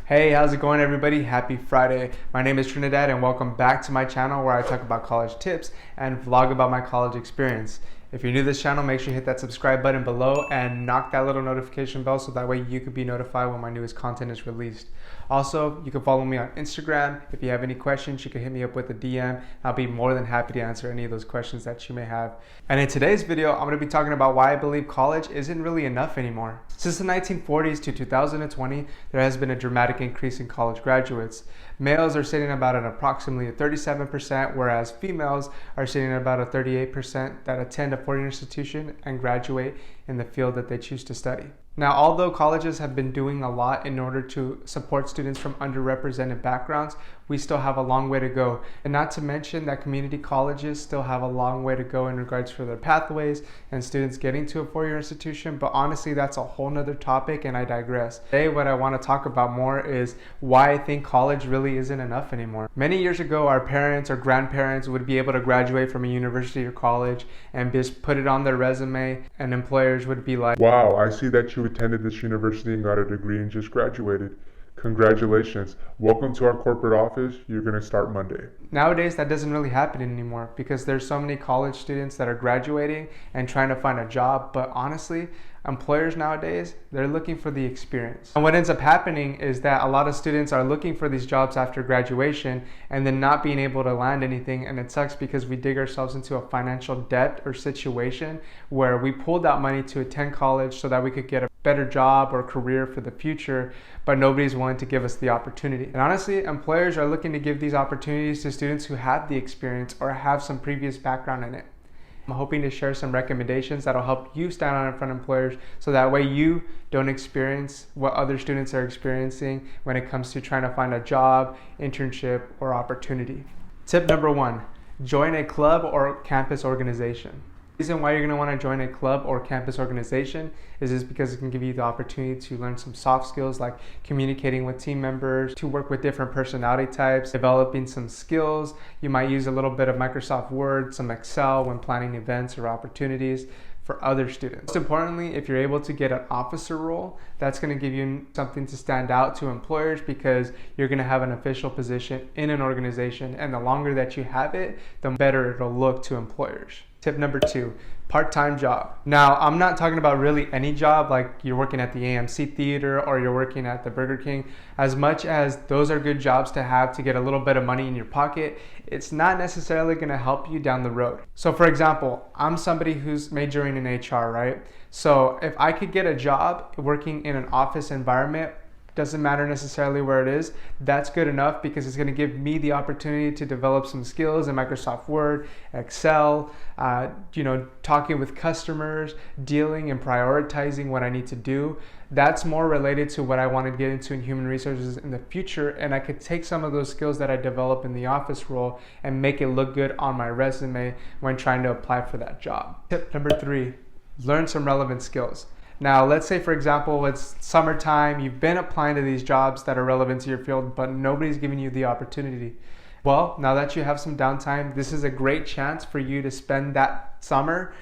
Hey, how's it going everybody? Happy Friday. My name is Trinidad and welcome back to my channel where I talk about college tips and vlog about my college experience. If you're new to this channel, make sure you hit that subscribe button below and knock that little notification bell so that way you can be notified when my newest content is released. Also, you can follow me on Instagram. If you have any questions, you can hit me up with a DM. I'll be more than happy to answer any of those questions that you may have. And in today's video, I'm going to be talking about why I believe college isn't really enough anymore. Since the 1940s to 2020, there has been a dramatic increase in college graduates. Males are sitting about at approximately 37%, whereas females are sitting at about a 38% that attend a four-year institution and graduate in the field that they choose to study. Now, although colleges have been doing a lot in order to support students from underrepresented backgrounds, we still have a long way to go. And not to mention that community colleges still have a long way to go in regards for their pathways and students getting to a four-year institution. But honestly, that's a whole nother topic and I digress. Today, what I want to talk about more is why I think college really isn't enough anymore. Many years ago, our parents or grandparents would be able to graduate from a university or college and just put it on their resume, and employers would be like, "Wow, I see that you attended this university and got a degree and just graduated. Congratulations. Welcome to our corporate office. You're going to start Monday." Nowadays, that doesn't really happen anymore because there's so many college students that are graduating and trying to find a job. But honestly, employers nowadays, they're looking for the experience. And what ends up happening is that a lot of students are looking for these jobs after graduation and then not being able to land anything. And it sucks because we dig ourselves into a financial debt or situation where we pulled out money to attend college so that we could get a better job or career for the future, but nobody's willing to give us the opportunity. And honestly, employers are looking to give these opportunities to students who have the experience or have some previous background in it. I'm hoping to share some recommendations that'll help you stand out in front of employers so that way you don't experience what other students are experiencing when it comes to trying to find a job, internship, or opportunity. Tip number 1, join a club or campus organization. The reason why you're going to want to join a club or campus organization is just because it can give you the opportunity to learn some soft skills like communicating with team members, to work with different personality types, developing some skills. You might use a little bit of Microsoft Word, some Excel when planning events or opportunities for other students. Most importantly, if you're able to get an officer role, that's going to give you something to stand out to employers because you're going to have an official position in an organization, and the longer that you have it, the better it'll look to employers. Tip number 2, part-time job. Now, I'm not talking about really any job like you're working at the AMC Theater or you're working at the Burger King. As much as those are good jobs to have to get a little bit of money in your pocket, it's not necessarily going to help you down the road. So for example, I'm somebody who's majoring in HR, right? So if I could get a job working in an office environment, doesn't matter necessarily where it is, that's good enough because it's going to give me the opportunity to develop some skills in Microsoft Word, Excel, talking with customers, dealing and prioritizing what I need to do. That's more related to what I want to get into in human resources in the future, and I could take some of those skills that I develop in the office role and make it look good on my resume when trying to apply for that job. Tip number 3, learn some relevant skills. Now, let's say, for example, it's summertime, you've been applying to these jobs that are relevant to your field, but nobody's giving you the opportunity. Well, now that you have some downtime, this is a great chance for you to spend that summer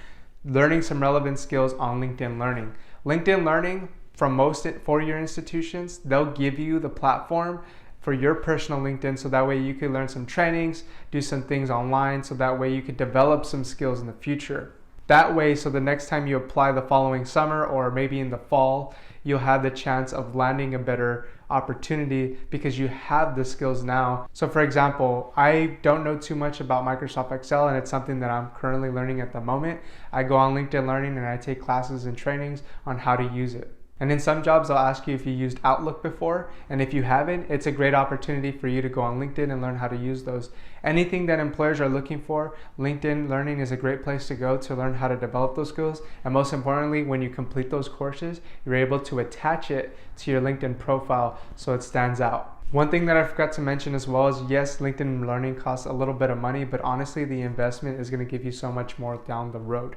learning some relevant skills on LinkedIn Learning. LinkedIn Learning, from most four-year institutions, they'll give you the platform for your personal LinkedIn so that way you can learn some trainings, do some things online, so that way you can develop some skills in the future. That way, so the next time you apply the following summer or maybe in the fall, you'll have the chance of landing a better opportunity because you have the skills now. So for example, I don't know too much about Microsoft Excel and it's something that I'm currently learning at the moment. I go on LinkedIn Learning and I take classes and trainings on how to use it. And in some jobs, they'll ask you if you used Outlook before. And if you haven't, it's a great opportunity for you to go on LinkedIn and learn how to use those. Anything that employers are looking for, LinkedIn Learning is a great place to go to learn how to develop those skills. And most importantly, when you complete those courses, you're able to attach it to your LinkedIn profile so it stands out. One thing that I forgot to mention as well is, yes, LinkedIn Learning costs a little bit of money, but honestly, the investment is going to give you so much more down the road.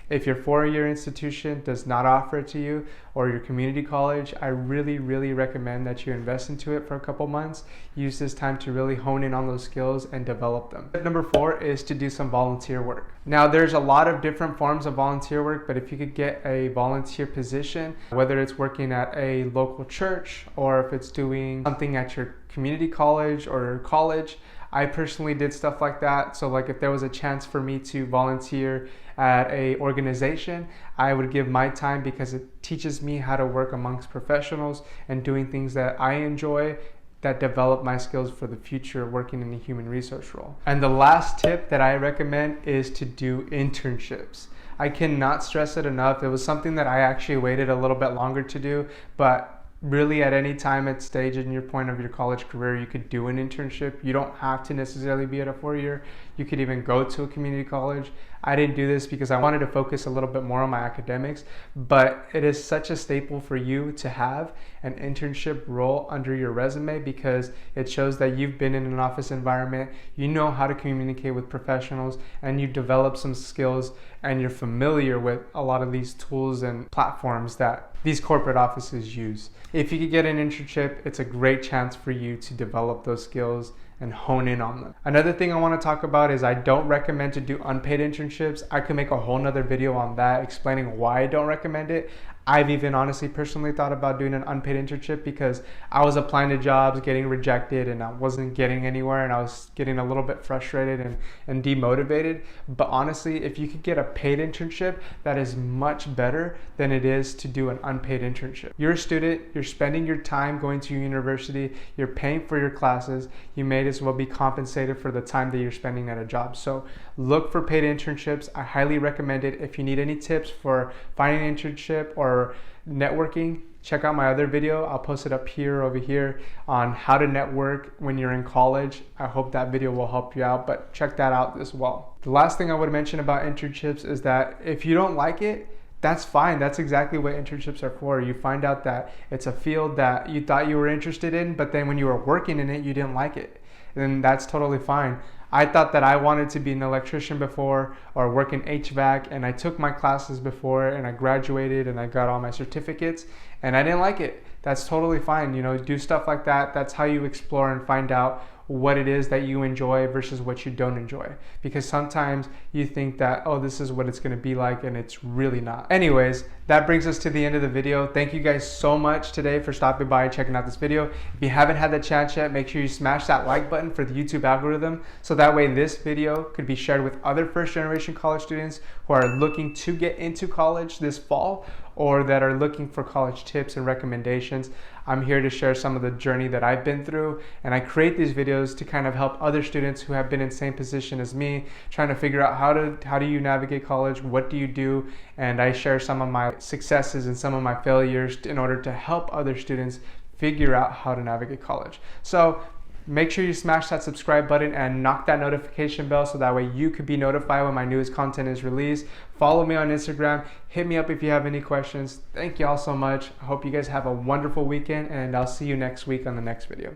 If your four-year institution does not offer it to you, or your community college, I really recommend that you invest into it for a couple months. Use this time to really hone in on those skills and develop them. Tip number 4 is to do some volunteer work. Now, there's a lot of different forms of volunteer work, but if you could get a volunteer position, whether it's working at a local church or if it's doing something at your community college or college, I personally did stuff like that. So like if there was a chance for me to volunteer at a organization, I would give my time because it teaches me how to work amongst professionals and doing things that I enjoy that develop my skills for the future working in a human resource role. And the last tip that I recommend is to do internships. I cannot stress it enough. It was something that I actually waited a little bit longer to do, but really at any time at stage in your point of your college career, you could do an internship. You don't have to necessarily be at a 4-year. You could even go to a community college. I didn't do this because I wanted to focus a little bit more on my academics, but it is such a staple for you to have an internship role under your resume because it shows that you've been in an office environment, you know how to communicate with professionals, and you develop some skills and you're familiar with a lot of these tools and platforms that these corporate offices use. If you could get an internship, it's a great chance for you to develop those skills and hone in on them. Another thing I want to talk about is I don't recommend to do unpaid internships. I could make a whole nother video on that explaining why I don't recommend it. I've even honestly personally thought about doing an unpaid internship because I was applying to jobs, getting rejected, and I wasn't getting anywhere, and I was getting a little bit frustrated and demotivated. But honestly, if you could get a paid internship, that is much better than it is to do an unpaid internship. You're a student, you're spending your time going to university, you're paying for your classes, you may as well be compensated for the time that you're spending at a job. So look for paid internships. I highly recommend it. If you need any tips for finding an internship or networking, check out my other video. I'll post it up here, over here, on how to network when you're in college. I hope that video will help you out, but check that out as well. The last thing I would mention about internships is that if you don't like it, that's fine. That's exactly what internships are for. You find out that it's a field that you thought you were interested in, but then when you were working in it, you didn't like it. Then that's totally fine. I thought that I wanted to be an electrician before or work in HVAC, and I took my classes before and I graduated and I got all my certificates and I didn't like it. That's totally fine. You know, do stuff like that. That's how you explore and find out what it is that you enjoy versus what you don't enjoy. Because sometimes you think that, oh, this is what it's gonna be like, and it's really not. Anyways, that brings us to the end of the video. Thank you guys so much today for stopping by and checking out this video. If you haven't had the chance yet, make sure you smash that like button for the YouTube algorithm so that way this video could be shared with other first-generation college students who are looking to get into college this fall or that are looking for college tips and recommendations. I'm here to share some of the journey that I've been through, and I create these videos to kind of help other students who have been in the same position as me, trying to figure out how do you navigate college, what do you do, and I share some of my successes and some of my failures in order to help other students figure out how to navigate college. So make sure you smash that subscribe button and knock that notification bell so that way you could be notified when my newest content is released. Follow me on Instagram. Hit me up if you have any questions. Thank you all so much. I hope you guys have a wonderful weekend, and I'll see you next week on the next video.